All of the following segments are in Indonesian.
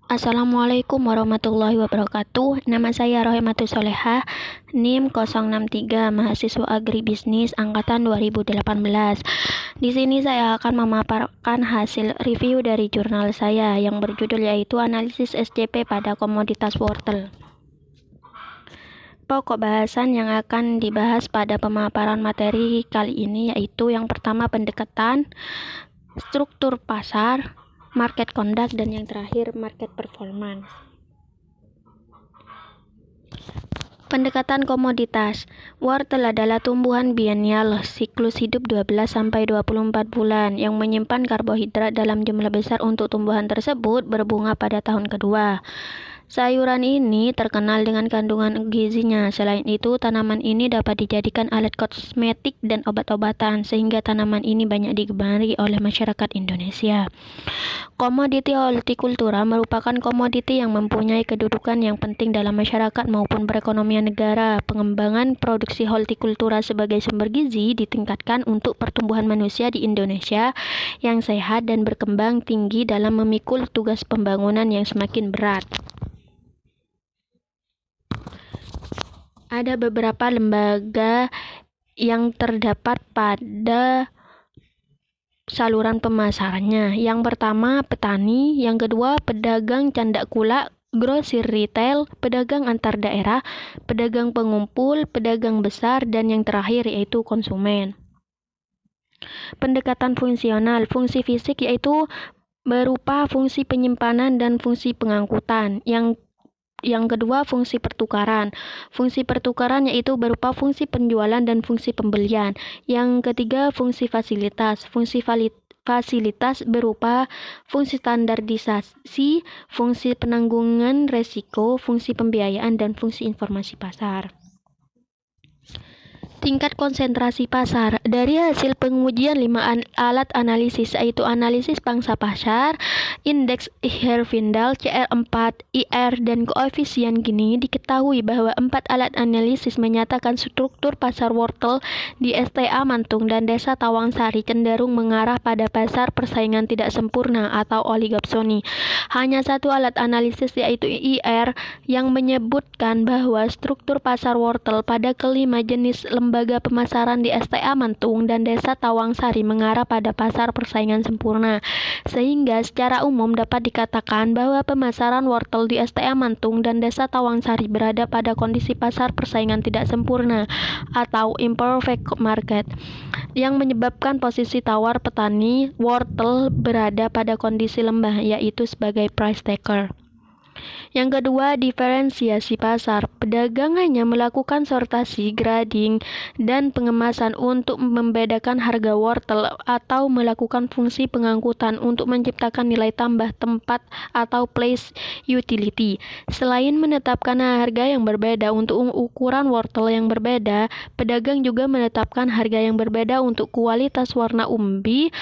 Assalamualaikum warahmatullahi wabarakatuh. Nama saya Rohematus Solehah, NIM 063, mahasiswa agribisnis angkatan 2018. Di sini saya akan memaparkan hasil review dari jurnal saya yang berjudul yaitu Analisis SCP pada Komoditas Wortel. Pokok bahasan yang akan dibahas pada pemaparan materi kali ini yaitu yang pertama pendekatan, struktur pasar, market conduct, dan yang terakhir market performance. Pendekatan komoditas. Wortel adalah tumbuhan biennial, siklus hidup 12-24 bulan yang menyimpan karbohidrat dalam jumlah besar untuk tumbuhan tersebut berbunga pada tahun kedua. Sayuran ini terkenal dengan kandungan gizinya. Selain itu, tanaman ini dapat dijadikan alat kosmetik dan obat-obatan, sehingga tanaman ini banyak digemari oleh masyarakat Indonesia. Komoditi hortikultura merupakan komoditi yang mempunyai kedudukan yang penting dalam masyarakat maupun perekonomian negara. Pengembangan produksi hortikultura sebagai sumber gizi ditingkatkan untuk pertumbuhan manusia di Indonesia yang sehat dan berkembang tinggi dalam memikul tugas pembangunan yang semakin berat. Ada beberapa lembaga yang terdapat pada saluran pemasarannya. Yang pertama, petani. Yang kedua, pedagang candak kulak, grosir retail, pedagang antar daerah, pedagang pengumpul, pedagang besar, dan yang terakhir yaitu konsumen. Pendekatan fungsional. Fungsi fisik yaitu berupa fungsi penyimpanan dan fungsi pengangkutan. Yang kedua, fungsi pertukaran. Fungsi pertukaran yaitu berupa fungsi penjualan dan fungsi pembelian. Yang ketiga, fungsi fasilitas. Fasilitas berupa fungsi standarisasi, fungsi penanggungan resiko, fungsi pembiayaan, dan fungsi informasi pasar. Tingkat konsentrasi pasar. Dari hasil pengujian 5 alat analisis, yaitu analisis pangsa pasar, indeks Herfindahl, CR4, IR, dan koefisien Gini, diketahui bahwa 4 alat analisis menyatakan struktur pasar wortel di STA Mantung dan Desa Tawangsari cenderung mengarah pada pasar persaingan tidak sempurna atau oligopsoni. Hanya 1 alat analisis yaitu IR yang menyebutkan bahwa struktur pasar wortel pada kelima jenis lembaga pemasaran di STA Mantung dan Desa Tawangsari mengarah pada pasar persaingan sempurna, sehingga secara umum dapat dikatakan bahwa pemasaran wortel di STA Mantung dan Desa Tawangsari berada pada kondisi pasar persaingan tidak sempurna atau imperfect market, yang menyebabkan posisi tawar petani wortel berada pada kondisi lemah, yaitu sebagai price taker. Yang kedua, diferensiasi pasar. Pedagang hanya melakukan sortasi, grading, dan pengemasan untuk membedakan harga wortel atau melakukan fungsi pengangkutan untuk menciptakan nilai tambah tempat atau place utility. Selain menetapkan harga yang berbeda untuk ukuran wortel yang berbeda, pedagang juga menetapkan harga yang berbeda untuk kualitas warna umbi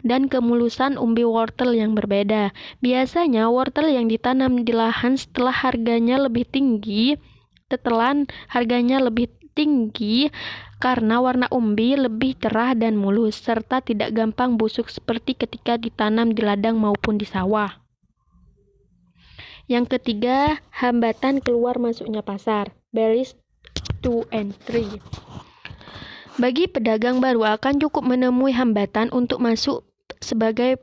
dan kemulusan umbi wortel yang berbeda. Biasanya wortel yang ditanam di lahan setelah harganya lebih tinggi karena warna umbi lebih cerah dan mulus, serta tidak gampang busuk seperti ketika ditanam di ladang maupun di sawah. Yang ketiga, hambatan keluar masuknya pasar. Barriers to entry. Bagi pedagang baru akan cukup menemui hambatan untuk masuk sebagai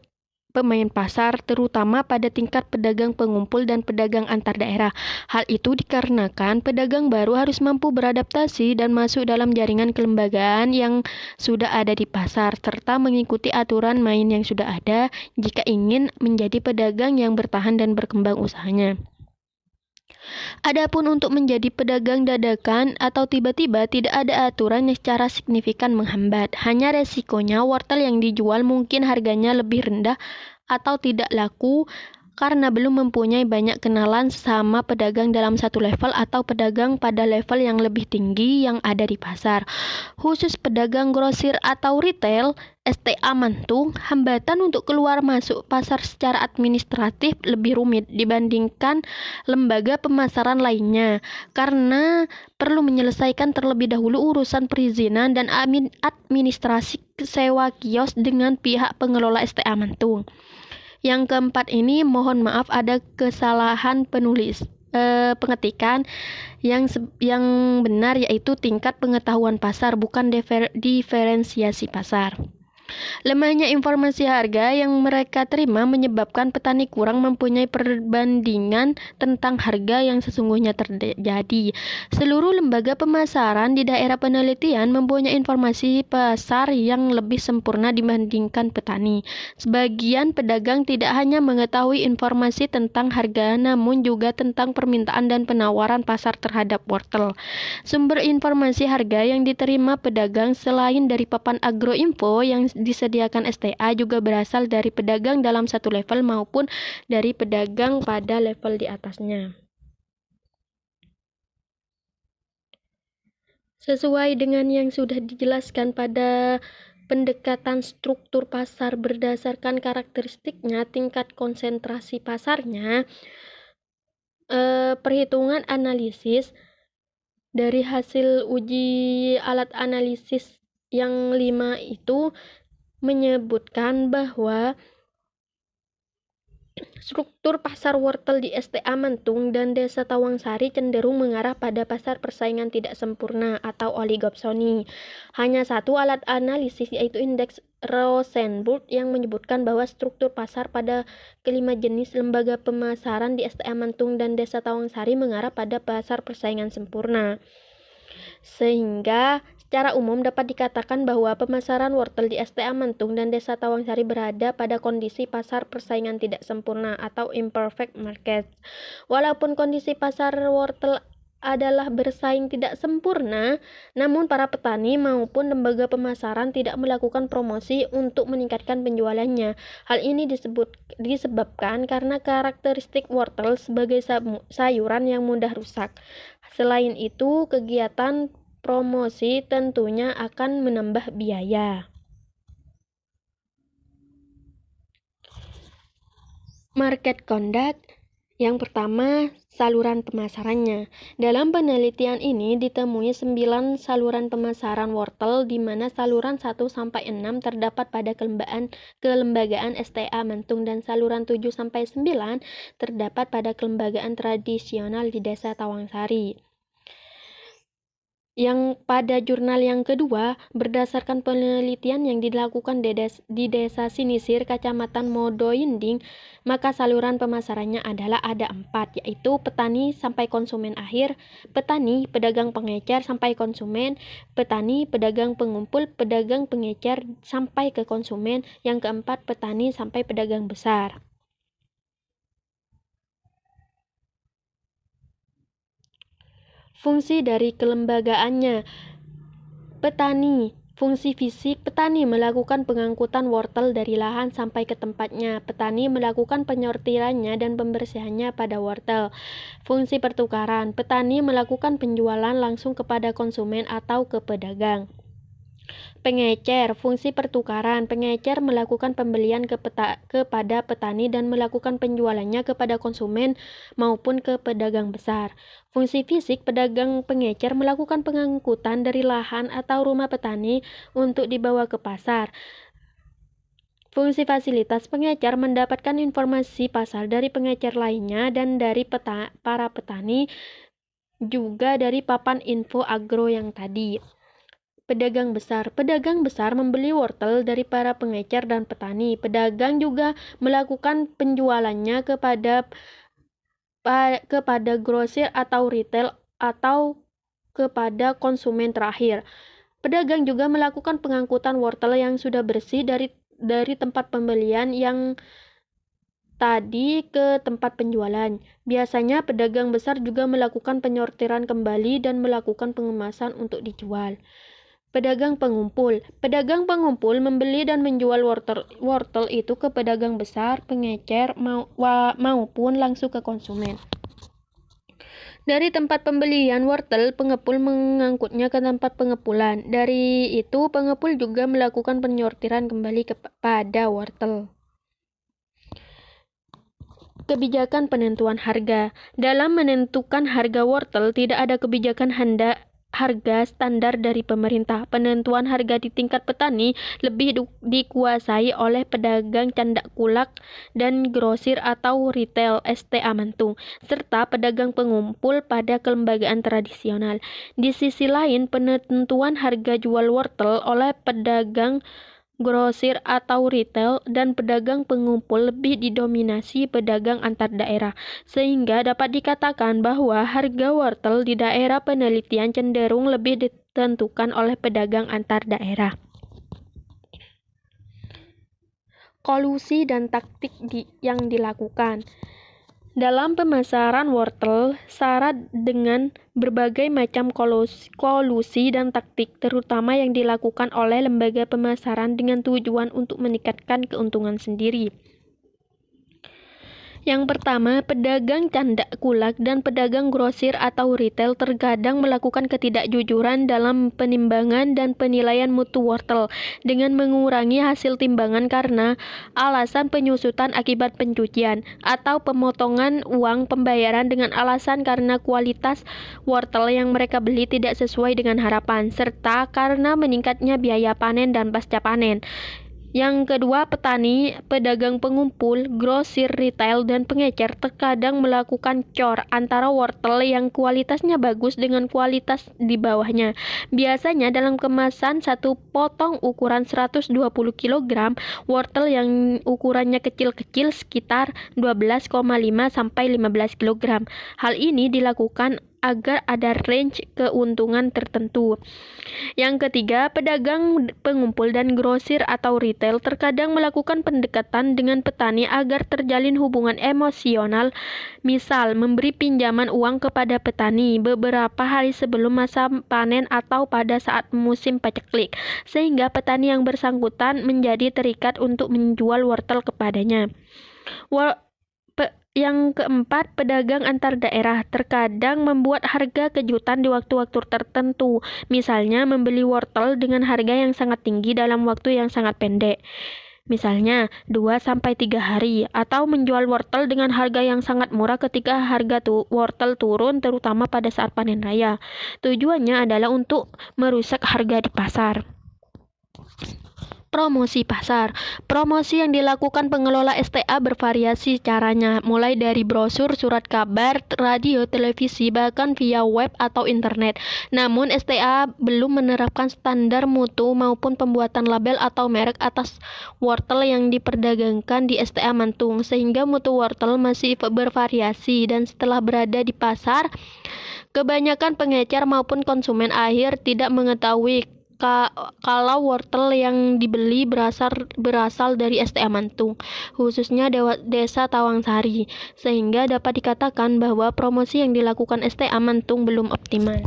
pemain pasar, terutama pada tingkat pedagang pengumpul dan pedagang antar daerah. Hal itu dikarenakan pedagang baru harus mampu beradaptasi dan masuk dalam jaringan kelembagaan yang sudah ada di pasar, serta mengikuti aturan main yang sudah ada jika ingin menjadi pedagang yang bertahan dan berkembang usahanya. Adapun untuk menjadi pedagang dadakan atau tiba-tiba, tidak ada aturan yang secara signifikan menghambat. Hanya resikonya wortel yang dijual mungkin harganya lebih rendah atau tidak laku karena belum mempunyai banyak kenalan sama pedagang dalam satu level atau pedagang pada level yang lebih tinggi yang ada di pasar. Khusus pedagang grosir atau retail, STA Mantung, hambatan untuk keluar masuk pasar secara administratif lebih rumit dibandingkan lembaga pemasaran lainnya, karena perlu menyelesaikan terlebih dahulu urusan perizinan dan administrasi sewa kios dengan pihak pengelola STA Mantung. Yang keempat ini mohon maaf ada kesalahan pengetikan yang benar, yaitu tingkat pengetahuan pasar, bukan diferensiasi pasar. Lemahnya informasi harga yang mereka terima menyebabkan petani kurang mempunyai perbandingan tentang harga yang sesungguhnya terjadi. Seluruh lembaga pemasaran di daerah penelitian mempunyai informasi pasar yang lebih sempurna dibandingkan petani. Sebagian pedagang tidak hanya mengetahui informasi tentang harga, namun juga tentang permintaan dan penawaran pasar terhadap wortel. Sumber informasi harga yang diterima pedagang selain dari papan agroinfo yang disediakan STA juga berasal dari pedagang dalam satu level maupun dari pedagang pada level di atasnya. Sesuai dengan yang sudah dijelaskan pada pendekatan struktur pasar berdasarkan karakteristiknya, tingkat konsentrasi pasarnya, perhitungan analisis dari hasil uji alat analisis yang 5 itu menyebutkan bahwa struktur pasar wortel di STA Mentung dan Desa Tawangsari cenderung mengarah pada pasar persaingan tidak sempurna atau oligopsoni. Hanya satu alat analisis, yaitu indeks Rosenburg, yang menyebutkan bahwa struktur pasar pada kelima jenis lembaga pemasaran di STA Mentung dan Desa Tawangsari mengarah pada pasar persaingan sempurna. Sehingga secara umum dapat dikatakan bahwa pemasaran wortel di STA Mentung dan Desa Tawangsari berada pada kondisi pasar persaingan tidak sempurna atau imperfect market. Walaupun kondisi pasar wortel adalah bersaing tidak sempurna, namun para petani maupun lembaga pemasaran tidak melakukan promosi untuk meningkatkan penjualannya. Hal ini disebabkan karena karakteristik wortel sebagai sayuran yang mudah rusak. Selain itu, kegiatan promosi tentunya akan menambah biaya. Market conduct. Yang pertama, saluran pemasarannya. Dalam penelitian ini ditemui 9 saluran pemasaran wortel, di mana saluran 1-6 terdapat pada kelembagaan STA Mentung dan saluran 7-9 terdapat pada kelembagaan tradisional di Desa Tawangsari. Yang pada jurnal yang kedua, berdasarkan penelitian yang dilakukan di Desa Sinisir, Kecamatan Modoinding, maka saluran pemasarannya adalah ada 4, yaitu petani sampai konsumen akhir, petani, pedagang pengecer sampai konsumen, petani, pedagang pengumpul, pedagang pengecer sampai ke konsumen, yang keempat petani sampai pedagang besar. Fungsi dari kelembagaannya. Petani. Fungsi fisik, petani melakukan pengangkutan wortel dari lahan sampai ke tempatnya. Petani melakukan penyortirannya dan pembersihannya pada wortel. Fungsi pertukaran, petani melakukan penjualan langsung kepada konsumen atau ke pedagang. Pengecer, fungsi pertukaran. Pengecer melakukan pembelian kepada petani dan melakukan penjualannya kepada konsumen maupun ke pedagang besar. Fungsi fisik, pedagang pengecer melakukan pengangkutan dari lahan atau rumah petani untuk dibawa ke pasar. Fungsi fasilitas, pengecer mendapatkan informasi pasar dari pengecer lainnya dan dari para petani, juga dari papan info agro yang tadi. Pedagang besar membeli wortel dari para pengecer dan petani. Pedagang juga melakukan penjualannya kepada grosir atau retail atau kepada konsumen terakhir. Pedagang juga melakukan pengangkutan wortel yang sudah bersih dari tempat pembelian yang tadi ke tempat penjualan. Biasanya pedagang besar juga melakukan penyortiran kembali dan melakukan pengemasan untuk dijual. Pedagang pengumpul membeli dan menjual wortel itu ke pedagang besar, pengecer, maupun langsung ke konsumen. Dari tempat pembelian wortel, pengepul mengangkutnya ke tempat pengepulan. Dari itu, pengepul juga melakukan penyortiran kembali kepada wortel. Kebijakan penentuan harga. Dalam menentukan harga wortel, tidak ada kebijakan harga standar dari pemerintah. Penentuan harga di tingkat petani lebih dikuasai oleh pedagang candak kulak dan grosir atau retail STA Mantung, serta pedagang pengumpul pada kelembagaan tradisional. Di sisi lain, penentuan harga jual wortel oleh pedagang grosir atau retail dan pedagang pengumpul lebih didominasi pedagang antar daerah, sehingga dapat dikatakan bahwa harga wortel di daerah penelitian cenderung lebih ditentukan oleh pedagang antar daerah. Kolusi dan taktik yang dilakukan dalam pemasaran wortel, syarat dengan berbagai macam kolusi dan taktik, terutama yang dilakukan oleh lembaga pemasaran dengan tujuan untuk meningkatkan keuntungan sendiri. Yang pertama, pedagang candak kulak dan pedagang grosir atau retail terkadang melakukan ketidakjujuran dalam penimbangan dan penilaian mutu wortel dengan mengurangi hasil timbangan karena alasan penyusutan akibat pencucian, atau pemotongan uang pembayaran dengan alasan karena kualitas wortel yang mereka beli tidak sesuai dengan harapan, serta karena meningkatnya biaya panen dan pasca panen. Yang kedua, petani, pedagang pengumpul, grosir, retail, dan pengecer terkadang melakukan cor antara wortel yang kualitasnya bagus dengan kualitas di bawahnya. Biasanya dalam kemasan satu potong ukuran 120 kg, wortel yang ukurannya kecil-kecil sekitar 12,5 sampai 15 kg. Hal ini dilakukan agar ada range keuntungan tertentu. Yang ketiga, pedagang pengumpul dan grosir atau retail terkadang melakukan pendekatan dengan petani agar terjalin hubungan emosional, misal memberi pinjaman uang kepada petani beberapa hari sebelum masa panen atau pada saat musim paceklik, sehingga petani yang bersangkutan menjadi terikat untuk menjual wortel kepadanya. Yang keempat, pedagang antar daerah terkadang membuat harga kejutan di waktu-waktu tertentu, misalnya membeli wortel dengan harga yang sangat tinggi dalam waktu yang sangat pendek, misalnya 2-3 hari, atau menjual wortel dengan harga yang sangat murah ketika harga wortel turun, terutama pada saat panen raya. Tujuannya adalah untuk merusak harga di pasar. Promosi pasar. Promosi yang dilakukan pengelola STA bervariasi caranya, mulai dari brosur, surat kabar, radio, televisi, bahkan via web atau internet. Namun, STA belum menerapkan standar mutu maupun pembuatan label atau merek atas wortel yang diperdagangkan di STA Mantung, sehingga mutu wortel masih bervariasi, dan setelah berada di pasar, kebanyakan pengecer maupun konsumen akhir tidak mengetahui kalau wortel yang dibeli berasal dari STA Mantung, khususnya Desa Tawangsari, sehingga dapat dikatakan bahwa promosi yang dilakukan STA Mantung belum optimal.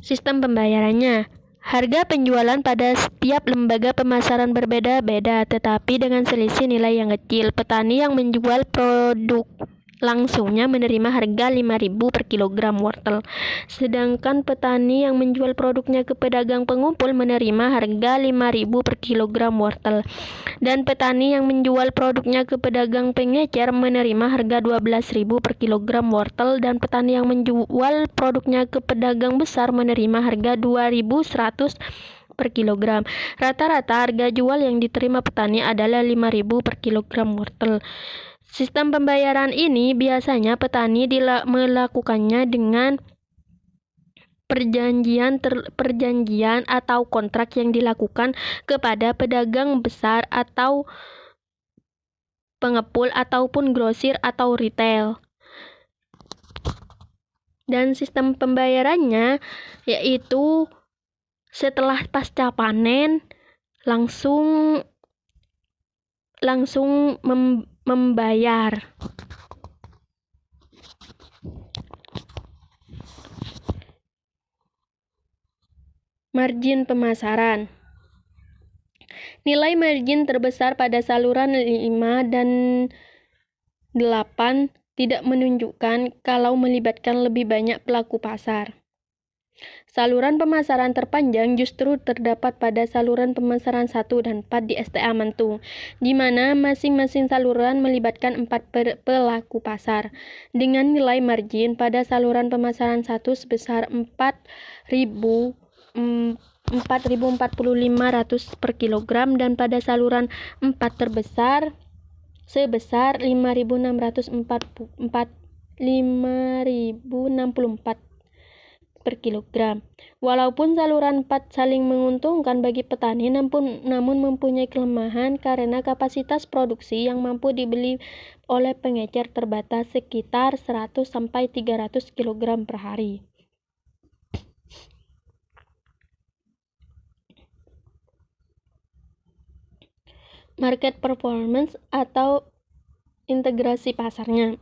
Sistem pembayarannya. Harga penjualan pada setiap lembaga pemasaran berbeda-beda, tetapi dengan selisih nilai yang kecil. Petani yang menjual produk langsungnya menerima harga 5.000 per kilogram wortel. Sedangkan petani yang menjual produknya ke pedagang pengumpul menerima harga 5.000 per kilogram wortel. Dan petani yang menjual produknya ke pedagang pengecer menerima harga 12.000 per kilogram wortel, dan petani yang menjual produknya ke pedagang besar menerima harga 2.100 per kilogram. Rata-rata harga jual yang diterima petani adalah 5.000 per kilogram wortel. Sistem pembayaran ini biasanya petani melakukannya dengan perjanjian atau kontrak yang dilakukan kepada pedagang besar atau pengepul ataupun grosir atau retail. Dan sistem pembayarannya yaitu setelah pasca panen langsung membayar. Margin pemasaran. Nilai margin terbesar pada saluran 5 dan 8 tidak menunjukkan kalau melibatkan lebih banyak pelaku pasar. Saluran pemasaran terpanjang justru terdapat pada saluran pemasaran 1 dan 4 di STA Mentung, di mana masing-masing saluran melibatkan 4 pelaku pasar, dengan nilai margin pada saluran pemasaran 1 sebesar 4.045 per kilogram dan pada saluran 4 terbesar sebesar 5.064 per kilogram. Walaupun saluran 4 saling menguntungkan bagi petani, namun mempunyai kelemahan karena kapasitas produksi yang mampu dibeli oleh pengecer terbatas sekitar 100-300 kg per hari. Market performance atau integrasi pasarnya.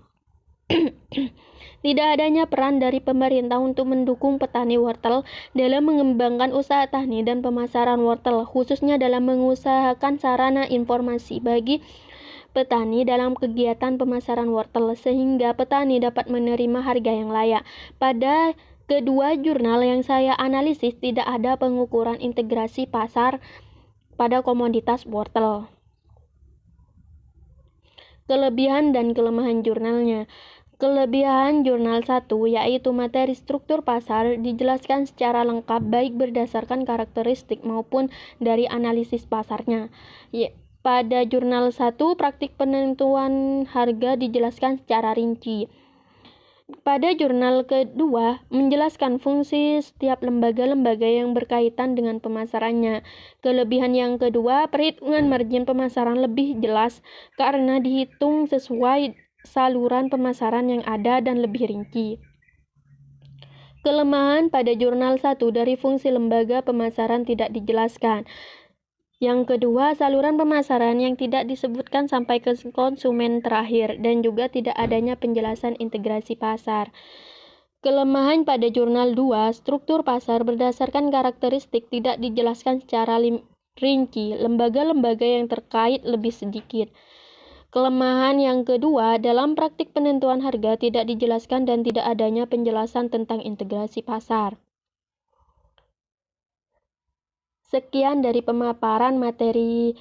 Tidak adanya peran dari pemerintah untuk mendukung petani wortel dalam mengembangkan usaha tani dan pemasaran wortel, khususnya dalam mengusahakan sarana informasi bagi petani dalam kegiatan pemasaran wortel, sehingga petani dapat menerima harga yang layak. Pada kedua jurnal yang saya analisis, tidak ada pengukuran integrasi pasar pada komoditas wortel. Kelebihan dan kelemahan jurnalnya. Kelebihan jurnal 1 yaitu materi struktur pasar dijelaskan secara lengkap baik berdasarkan karakteristik maupun dari analisis pasarnya. Pada jurnal 1 praktik penentuan harga dijelaskan secara rinci. Pada jurnal kedua, menjelaskan fungsi setiap lembaga-lembaga yang berkaitan dengan pemasarannya. Kelebihan yang kedua, perhitungan margin pemasaran lebih jelas karena dihitung sesuai saluran pemasaran yang ada dan lebih rinci. Kelemahan pada jurnal 1 dari fungsi lembaga pemasaran tidak dijelaskan. Yang kedua, saluran pemasaran yang tidak disebutkan sampai ke konsumen terakhir dan juga tidak adanya penjelasan integrasi pasar. Kelemahan pada jurnal 2, struktur pasar berdasarkan karakteristik tidak dijelaskan secara rinci, lembaga-lembaga yang terkait lebih sedikit. Kelemahan yang kedua, dalam praktik penentuan harga tidak dijelaskan dan tidak adanya penjelasan tentang integrasi pasar. Sekian dari pemaparan materi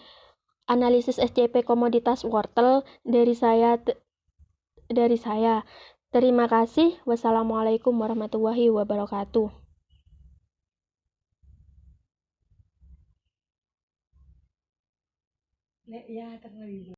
analisis SCP komoditas wortel dari saya. Terima kasih. Wassalamualaikum warahmatullahi wabarakatuh.